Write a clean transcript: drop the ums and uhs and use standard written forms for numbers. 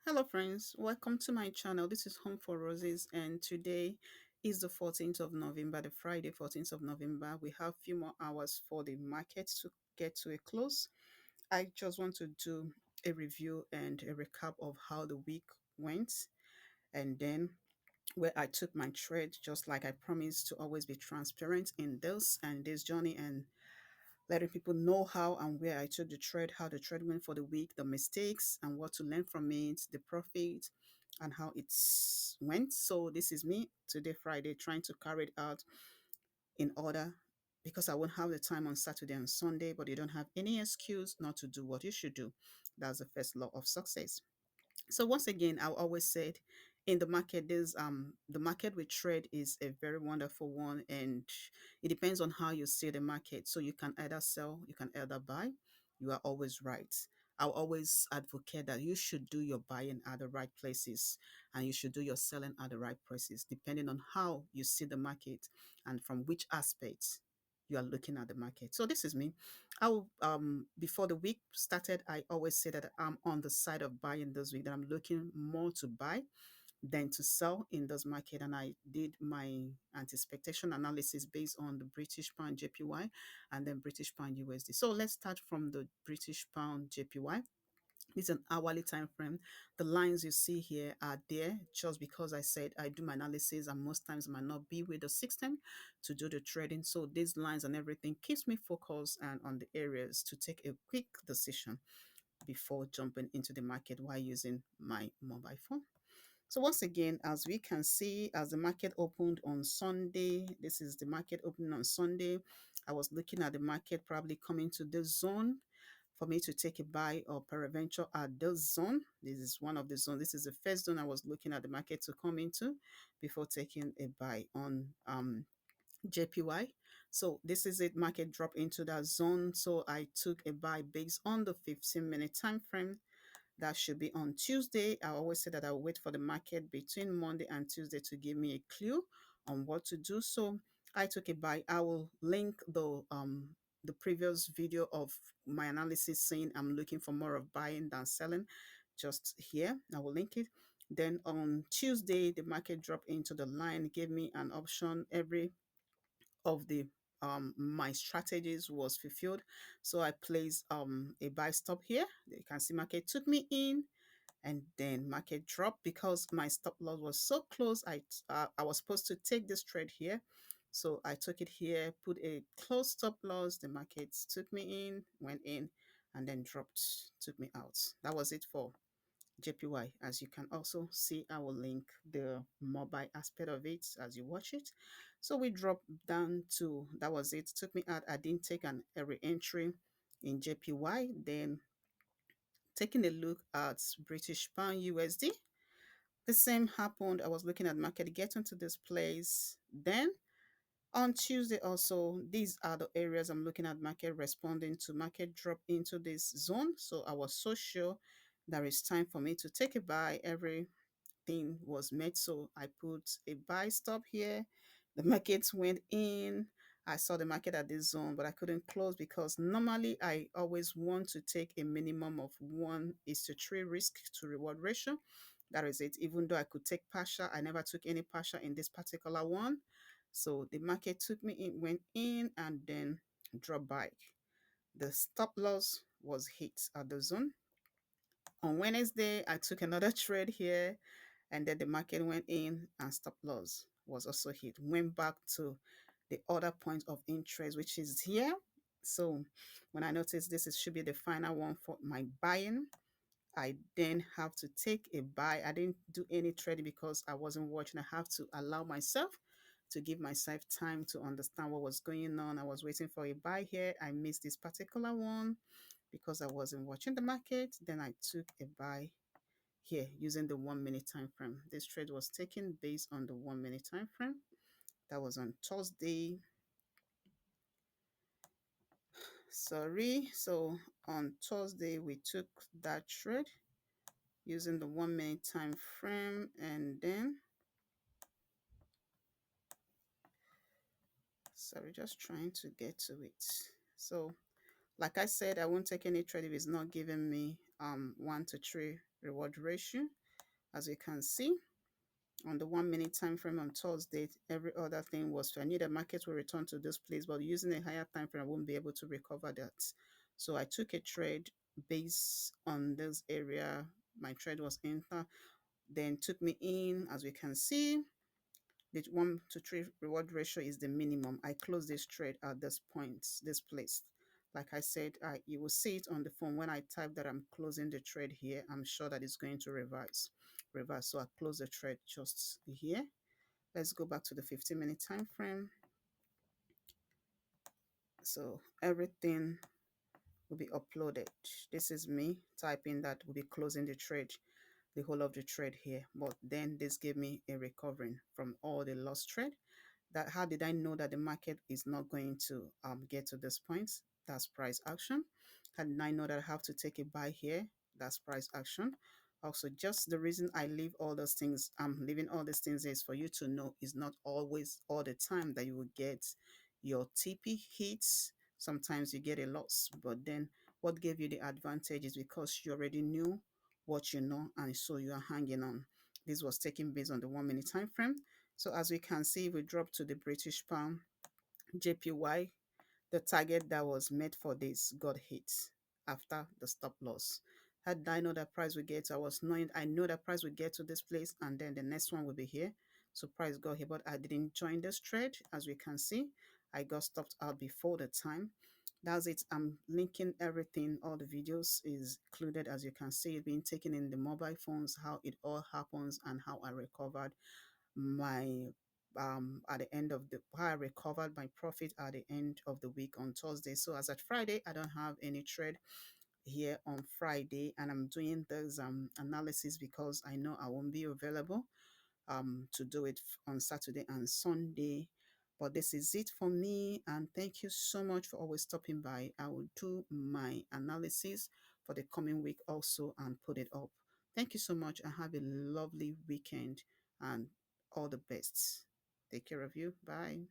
Hello friends, welcome to my channel. This is Home for Roses and today is the 14th of November, the Friday 14th of November. We have a few more hours for the market to get to a close. I just want to do a review and a recap of how the week went and then where I took my trade, just like I promised to always be transparent in this journey and letting people know how and where I took the trade, how the trade went for the week, the mistakes and what to learn from it, the profit and how it went. So this is me today, Friday, trying to carry it out in order because I won't have the time on Saturday and Sunday, but you don't have any excuse not to do what you should do. That's the first law of success. So once again, I always said in the market, there's the market we trade is a very wonderful one, and it depends on how you see the market. So you can either sell, you can either buy. You are always right. I'll always advocate that you should do your buying at the right places and you should do your selling at the right places, depending on how you see the market and from which aspects you are looking at the market. So this is me. I will, before the week started, I always say that I'm on the side of buying this week, that I'm looking more to buy than to sell in this market. And I did my anticipation analysis based on the British pound JPY and then British pound USD. So let's start from the British pound JPY. It's an hourly time frame. The lines you see here are there just because I said I do my analysis and most times I might not be with the system to do the trading. So these lines and everything keeps me focused and on the areas to take a quick decision before jumping into the market while using my mobile phone. So once again, as we can see, as the market opened on Sunday, this is the market opening on Sunday. I was looking at the market probably coming to this zone for me to take a buy or peradventure at this zone. This is one of the zones. This is the first zone I was looking at the market to come into before taking a buy on JPY. So this is it, market drop into that zone. So I took a buy based on the 15-minute time frame. That should be on Tuesday. I always say that I'll wait for the market between Monday and Tuesday to give me a clue on what to do. So I took a buy. I will link the previous video of my analysis saying I'm looking for more of buying than selling just here. I will link it. Then on Tuesday, the market dropped into the line, gave me an option. Every of the my strategies was fulfilled. So I placed a buy stop here. You can see market took me in and then market dropped because my stop loss was so close. I was supposed to take this trade here. So I took it here, put a close stop loss. The market took me in, went in, and then dropped, took me out. That was it for JPY. As you can also see, I will link the mobile aspect of it as you watch it. So we dropped down to, that was it. Took me out. I didn't take an every entry in JPY. Then taking a look at British pound USD, the same happened. I was looking at market getting to this place. Then on Tuesday also, these are the areas I'm looking at market responding to. Market drop into this zone. So I was so sure there is time for me to take a buy. Everything was met. So I put a buy stop here. The market went in. I saw the market at this zone, but I couldn't close because normally I always want to take a minimum of 1:3 risk to reward ratio. That is it. Even though I could take partial, I never took any partial in this particular one. So the market took me in, went in, and then dropped back. The stop loss was hit at the zone. On Wednesday, I took another trade here, and then the market went in, and stop loss was also hit. Went back to the other point of interest, which is here. So when I noticed this should be the final one for my buying, I then have to take a buy. I didn't do any trading because I wasn't watching. I have to allow myself to give myself time to understand what was going on. I was waiting for a buy here. I missed this particular one because I wasn't watching the market. Then I took a buy here using the 1 minute time frame. This trade was taken based on the 1 minute time frame. That was on Thursday. Sorry. So on Thursday we took that trade using the 1 minute time frame, and then sorry, just trying to get to it. So like I said, I won't take any trade if it's not giving me 1 to 3 reward ratio. As you can see, on the 1 minute time frame on Thursday, every other thing was, I knew the market will return to this place, but using a higher time frame, I won't be able to recover that. So I took a trade based on this area. My trade was enter, then took me in. As we can see, the 1 to 3 reward ratio is the minimum. I closed this trade at this point, this place. Like I said, you will see it on the phone when I type that I'm closing the trade here. I'm sure that it's going to reverse. So I close the trade just here. Let's go back to the 15-minute time frame. So everything will be uploaded. This is me typing that will be closing the trade, the whole of the trade here. But then this gave me a recovering from all the lost trade. That, how did I know that the market is not going to get to this point? That's price action. How did I know that I have to take a buy here? That's price action. Also, just the reason I leave all those things, I'm leaving all these things is for you to know it's not always all the time that you will get your TP hits. Sometimes you get a loss, but then what gave you the advantage is because you already knew what you know, and so you are hanging on. This was taken based on the 1 minute time frame. So as we can see, we dropped to the British pound JPY. The target that was made for this got hit after the stop loss. Had I know that price would get, I know that price would get to this place, and then the next one will be here. So price got here, but I didn't join this trade. As we can see, I got stopped out before the time. That's it. I'm linking everything. All the videos is included. As you can see, it being taken in the mobile phones, how it all happens, and how I recovered my at the end of the how I recovered my profit at the end of the week on Thursday. So as at Friday, I don't have any trade here on Friday, and I'm doing this analysis because I know I won't be available to do it on Saturday and Sunday. But this is it for me, and thank you so much for always stopping by. I will do my analysis for the coming week also and put it up. Thank you so much, and have a lovely weekend and all the best. Take care of you. Bye.